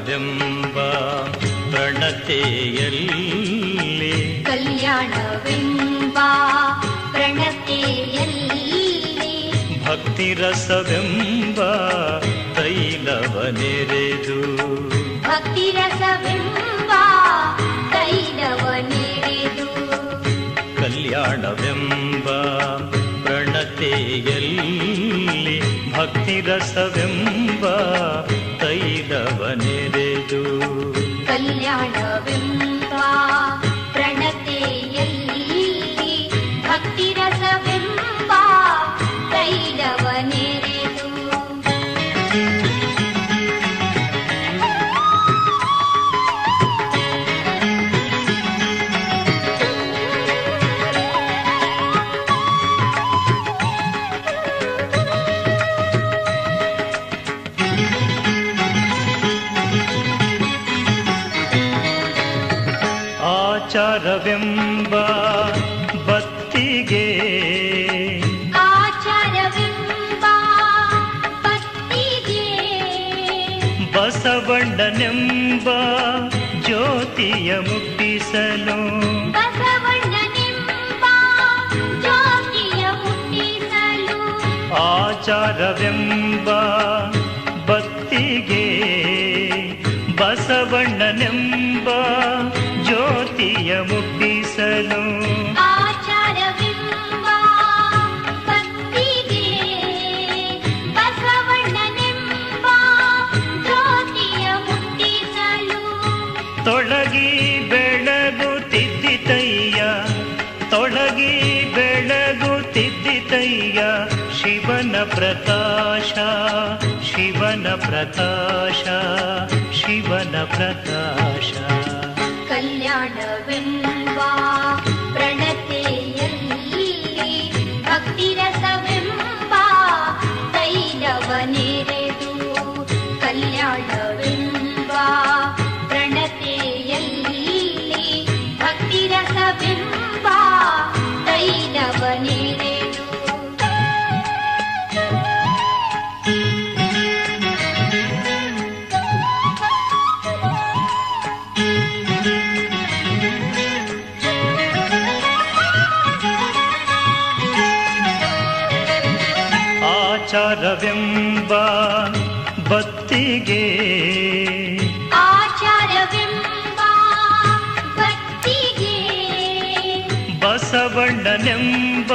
ಕಲ್ಯಾಣವೆಂಬ ಪ್ರಣತೆಯಲ್ಲಿ ಕಲ್ಯಾಣವೆಂಬ ಪ್ರಣತೆಯಲ್ಲಿ ಭಕ್ತಿರಸವೆಂಬ ತೈಲವನೆರೆದು ಭಕ್ತಿರಸವೆಂಬ ತೈಲವನೆರೆದು ಕಲ್ಯಾಣವೆಂಬ ಪ್ರಣತೆಯಲ್ಲಿ ಭಕ್ತಿರಸವೆಂಬ ತೈಲವನೆರೆದು ಕಲ್ಯಾಣವೆಂಬ ಪ್ರಣತೆಯಲ್ಲಿ ಭಕ್ತಿರಸವೆಂಬ ತೈಲವನೆರೆದು ಆಚಾರವೆಂಬ ಬತ್ತಿಗೆ ಆಚಾರವೆಂಬ ಬತ್ತಿಗೆ ಬಸವಣ್ಣನೆಂಬ ಜ್ಯೋತಿಯ ಮುಟ್ಟಿಸಲು ಬಸವಣ್ಣನೆಂಬ ಜ್ಯೋತಿಯ ಮುಟ್ಟಿಸಲು ಆಚಾರವೆಂಬ ಬತ್ತಿಗೆ ಬಸವಣ್ಣನೆಂಬ ಜ್ಯೋತಿಯ ಮುಟ್ಟಿಸಲು ಆಚಾರವೆಂಬ ಬತ್ತಿಗೆ ಬಸವಣ್ಣನೆಂಬ ಜ್ಯೋತಿಯ ಮುಟ್ಟಿಸಲು ತೊಳಗಿ ಬೆಳಗುತ್ತಿದ್ದಿತಯ್ಯ ತೊಳಗಿ ಬೆಳಗುತ್ತಿದ್ದಿತಯ್ಯ ಶಿವನ ಪ್ರಕಾಶ ಶಿವನ ಪ್ರಕಾಶ ಶಿವನ ಪ್ರಕಾಶ ಕಲ್ಯಾಣವೆಂಬ ಪ್ರಣತೆಯಲ್ಲಿ ಭಕ್ತಿರಸವೆಂಬ ತೈಲವನೆರೆದು ಕಲ್ಯಾಣವೆಂಬ ಪ್ರಣತೆಯಲ್ಲಿ ಭಕ್ತಿರಸವೆಂಬ ತೈಲವನೆರೆದು ಆಚಾರವೆಂಬ ಬತ್ತಿಗೆ ಆಚಾರವೆಂಬ ಬತ್ತಿಗೆ ಬಸವಣ್ಣನೆಂಬ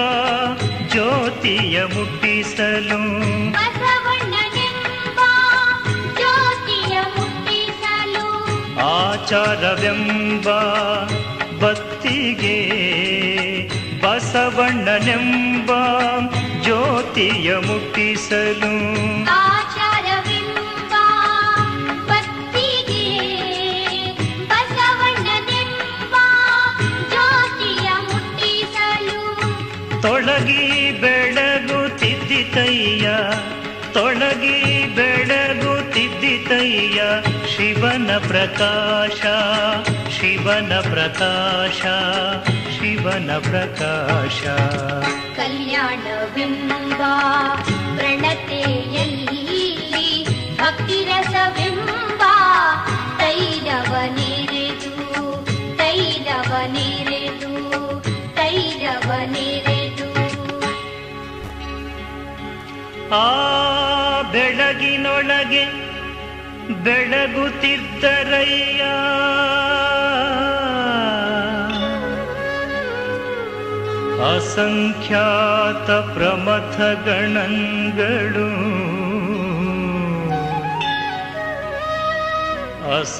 ಜ್ಯೋತಿಯ ಮುಟ್ಟಿಸಲು ಬಸವಣ್ಣನೆಂಬ ಜ್ಯೋತಿಯ ಮುಟ್ಟಿಸಲು ಆಚಾರವೆಂಬ ಬತ್ತಿಗೆ ಬಸವಣ್ಣನೆಂಬ ಜ್ಯೋತಿಯ ಮುಟ್ಟಿಸಲು ಆಚಾರವೆಂಬ ಬತ್ತಿಗೆ ಬಸವಣ್ಣನೆಂಬ ಜ್ಯೋತಿಯ ಮುಟ್ಟಿಸಲು ತೊಳಗಿ ಬೆಳಗುತ್ತಿದ್ದಿತಯ್ಯ ತೊಳಗಿ ಬೆಳಗುತ್ತಿದ್ದಿತಯ್ಯ ಶಿವನ ಪ್ರಕಾಶ ಶಿವನ ಪ್ರಕಾಶ ಶಿವನ ಪ್ರಕಾಶ ಕಲ್ಯಾಣವೆಂಬ ಪ್ರಣತೆಯಲ್ಲಿ ಭಕ್ತಿರಸವೆಂಬ ತೈಲವನೆರೆದು ತೈಲವನೆರೆದು ತೈಲವನೆರೆದು ಆ ಬೆಳಗಿನೊಳಗೆ ಬೆಳಗುತ್ತಿದ್ದರಯ್ಯ ಅಸಂಖ್ಯಾತ ಪ್ರಮಥ ಗಣಗಳು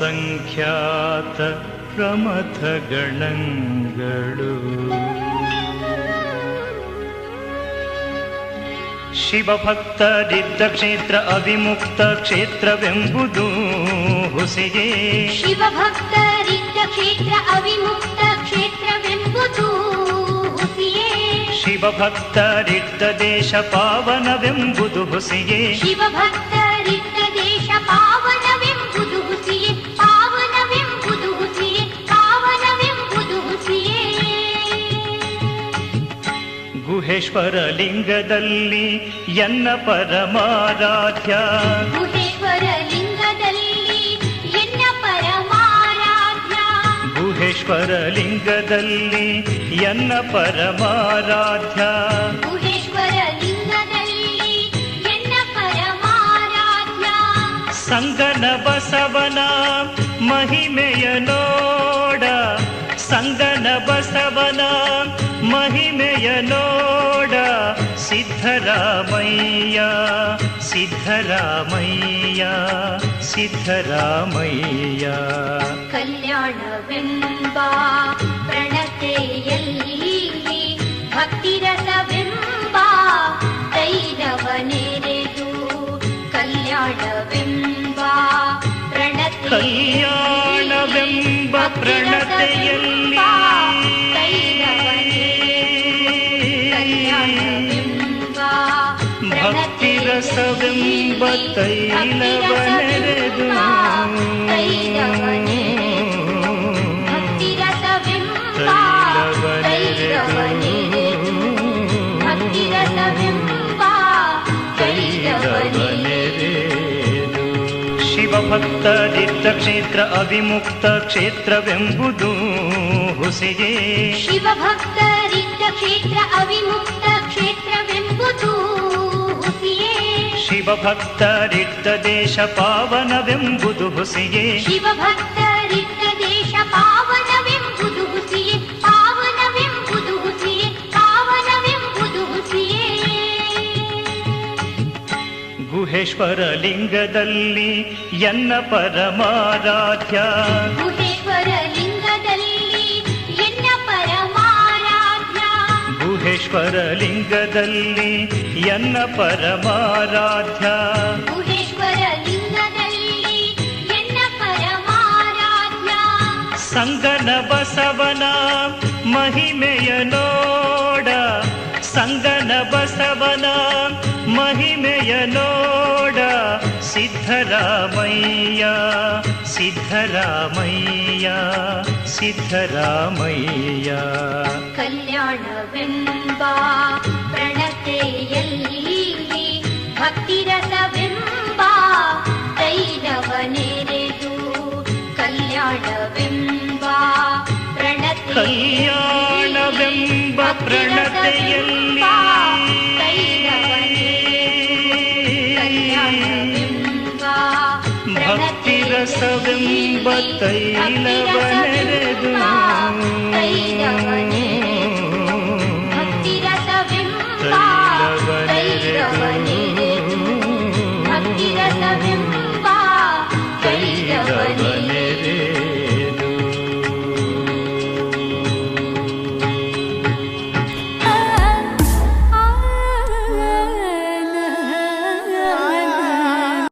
ಅಸಂಖ್ಯಾತ ಪ್ರಮಥ ಗಣಗಳು ಶಿವಭಕ್ತರಿದ್ದ ಕ್ಷೇತ್ರ ಅವಿಮುಕ್ತ ಕ್ಷೇತ್ರವೆಂಬುದು ಹುಸಿಗೆ ಶಿವಭಕ್ತರಿದ್ದ ಕ್ಷೇತ್ರ ಅವಿಮುಕ್ತ ಕ್ಷೇತ್ರವೆಂಬುದು ಹುಸಿಯೇ ಶಿವಭಕ್ತರಿದ್ದ ದೇಶ ಪಾವನವೆಂಬುದು ಹುಸಿಗೆ ಶಿವಭಕ್ತರಿದ್ದ ದೇಶ ಪಾವನವೆಂಬುದು ಹುಸಿಯೇ ಪಾವನವೆಂಬುದು ಹುಸಿಯೇ ಪಾವನವೆಂಬುದು ಹುಸಿಯೇ ಗುಹೇಶ್ವರ ಲಿಂಗದಲ್ಲಿ ಎನ್ನ ಪರಮಾರಾಧ್ಯ ಗುಹೇಶ್ವರ ಲಿಂಗದಲ್ಲಿ ಗುಹೇಶ್ವರ ಲಿಂಗದಲ್ಲಿ ಎನ್ನ ಪರಮಾರಾಧ್ಯ ಗುಹೇಶ್ವರ ಲಿಂಗದಲ್ಲಿ ಎನ್ನ ಪರಮಾರಾಧ್ಯ ಸಂಗನ ಬಸವನ ಮಹಿಮೆಯ ನೋಡ ಸಂಗನ ಬಸವನ ಮಹಿಮೆಯ ನೋಡ ಸಿದ್ಧರಾಮಯ್ಯ ಸಿದ್ಧರಾಮಯ್ಯ ಸಿದ್ಧರಾಮಯ್ಯ ಕಲ್ಯಾಣವೆಂಬ ಪ್ರಣತೆಯಲ್ಲಿ ಭಕ್ತಿರಸವೆಂಬ ತೈಲವನೆರೆದು ಕಲ್ಯಾಣವೆಂಬ ಕಲ್ಯಾಣವೆಂಬ ಪ್ರಣತೆಯಲ್ಲಿ ಭಕ್ತಿರಸವೆಂಬ ತೈಲವನೆರೆದು ಶಿವಭಕ್ತರಿದ್ದ ಕ್ಷೇತ್ರ ಅವಿಮುಕ್ತ ಕ್ಷೇತ್ರವೆಂಬುದು ಹುಸಿಗೆ ಶಿವಭಕ್ತರಿದ್ದ ಕ್ಷೇತ್ರ ಅವಿಮುಕ್ತ ಕ್ಷೇತ್ರವೆಂಬುದು ಹುಸಿಯೇ ಶಿವಭಕ್ತರಿದ್ದ ದೇಶ ಪಾವನವೆಂಬುದು ಹುಸಿಗೆ ಶಿವಭಕ್ತರಿದ್ದ ದೇಶ ಪಾವನವೆಂಬುದು ಹುಸಿಯೇ ಪಾವನವೆಂಬುದು ಹುಸಿಯೇ ಪಾವನವೆಂಬುದು ಹುಸಿಯೇ ಗುಹೇಶ್ವರ ಲಿಂಗದಲ್ಲಿ ಎನ್ನ ಪರಮಾರಾಧ್ಯ ಗುಹೇಶ್ವರ ಲಿಂಗದಲ್ಲಿ ಎನ್ನ ಪರಮಾರಾಧ್ಯ ಗುಹೇಶ್ವರ ಲಿಂಗದಲ್ಲಿ ಎನ್ನ ಪರಮಾರಾಧ್ಯ ಗುಹೇಶ್ವರ ಲಿಂಗದಲ್ಲಿ ಎನ್ನ ಪರಮಾರಾಧ್ಯ ಸಂಗನ ಬಸವನ ಮಹಿಮೆಯ ನೋಡ ಸಂಗನ ಬಸವನ ಮಹಿಮೆಯ ನೋಡ ಸಿದ್ಧರಾಮಯ್ಯ ಸಿದ್ಧರಾಮಯ್ಯ ಸಿದ್ಧರಾಮಯ್ಯ ಕಲ್ಯಾಣವೆಂಬ ಪ್ರಣತೆಯಲ್ಲಿ ಭಕ್ತಿರಸವೆಂಬ ತೈಲವನೆರೆದು ಕಲ್ಯಾಣವೆಂಬ ಕಲ್ಯಾಣವೆಂಬ ಪ್ರಣತೆಯಲ್ಲಿ ಭಕ್ತಿರಸವೆಂಬ ತೈಲವನೆರೆದು